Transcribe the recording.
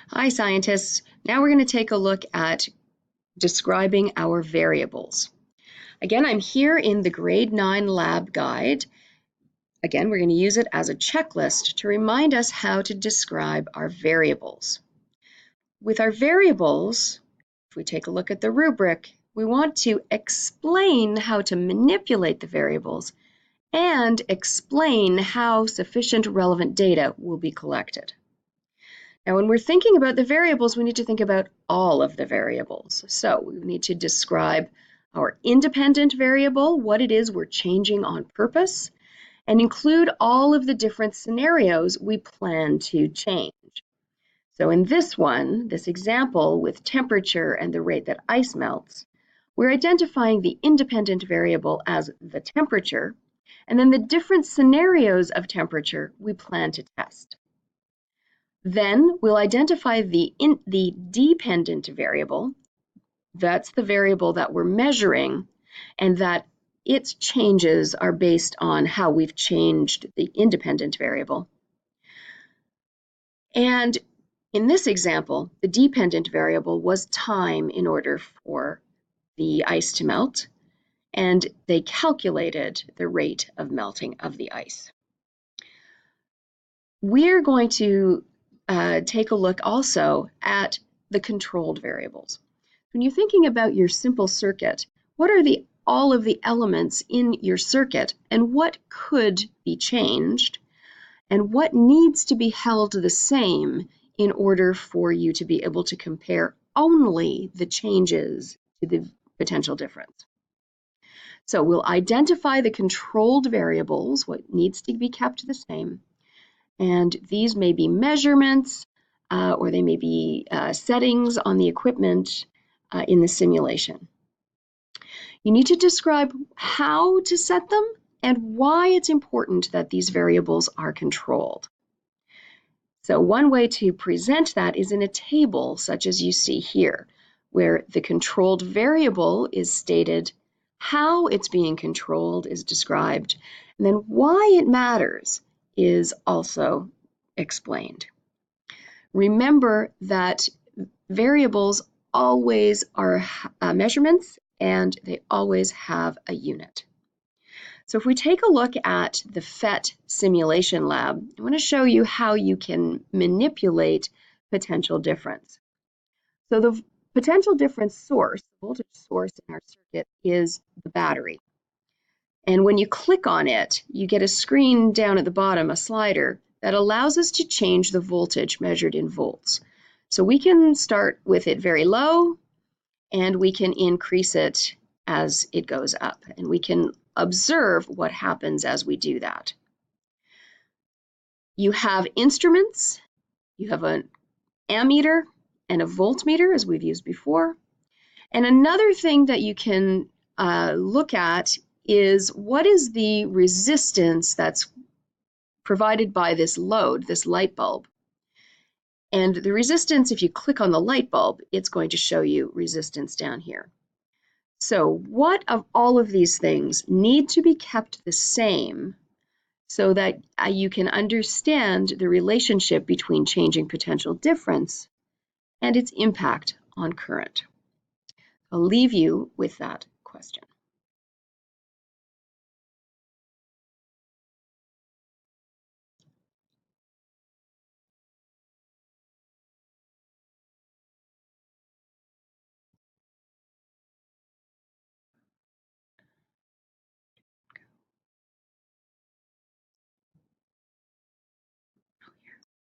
Hi, scientists. Now we're going to take a look at describing our variables. Again, I'm here in the grade 9 lab guide. Again, we're going to use it as a checklist to remind us how to describe our variables. With our variables, if we take a look at the rubric, we want to explain how to manipulate the variables and explain how sufficient relevant data will be collected. Now, when we're thinking about the variables, we need to think about all of the variables. So we need to describe our independent variable, what it is we're changing on purpose, and include all of the different scenarios we plan to change. So in this one, this example with temperature and the rate that ice melts, we're identifying the independent variable as the temperature, and then the different scenarios of temperature we plan to test. Then we'll identify the dependent variable. That's the variable that we're measuring, and that its changes are based on how we've changed the independent variable. And in this example, the dependent variable was time in order for the ice to melt, and they calculated the rate of melting of the ice. We're going to take a look also at the controlled variables. When you're thinking about your simple circuit, what are all of the elements in your circuit, and what could be changed, and what needs to be held the same in order for you to be able to compare only the changes to the potential difference? So we'll identify the controlled variables, what needs to be kept the same. And these may be measurements, or they may be settings on the equipment in the simulation. You need to describe how to set them and why it's important that these variables are controlled. So one way to present that is in a table such as you see here, where the controlled variable is stated, how it's being controlled is described, and then why it matters is also explained. Remember that variables always are measurements, and they always have a unit. So if we take a look at the PhET simulation lab, I want to show you how you can manipulate potential difference. So the potential difference source, the voltage source in our circuit, is the battery. And when you click on it, you get a screen down at the bottom, a slider, that allows us to change the voltage measured in volts. So we can start with it very low, and we can increase it as it goes up. And we can observe what happens as we do that. You have instruments, you have an ammeter and a voltmeter, as we've used before. And another thing that you can look at is what is the resistance that's provided by this load, this light bulb. And the resistance, if you click on the light bulb, it's going to show you resistance down here. So what of all of these things need to be kept the same so that you can understand the relationship between changing potential difference and its impact on current? I'll leave you with that question.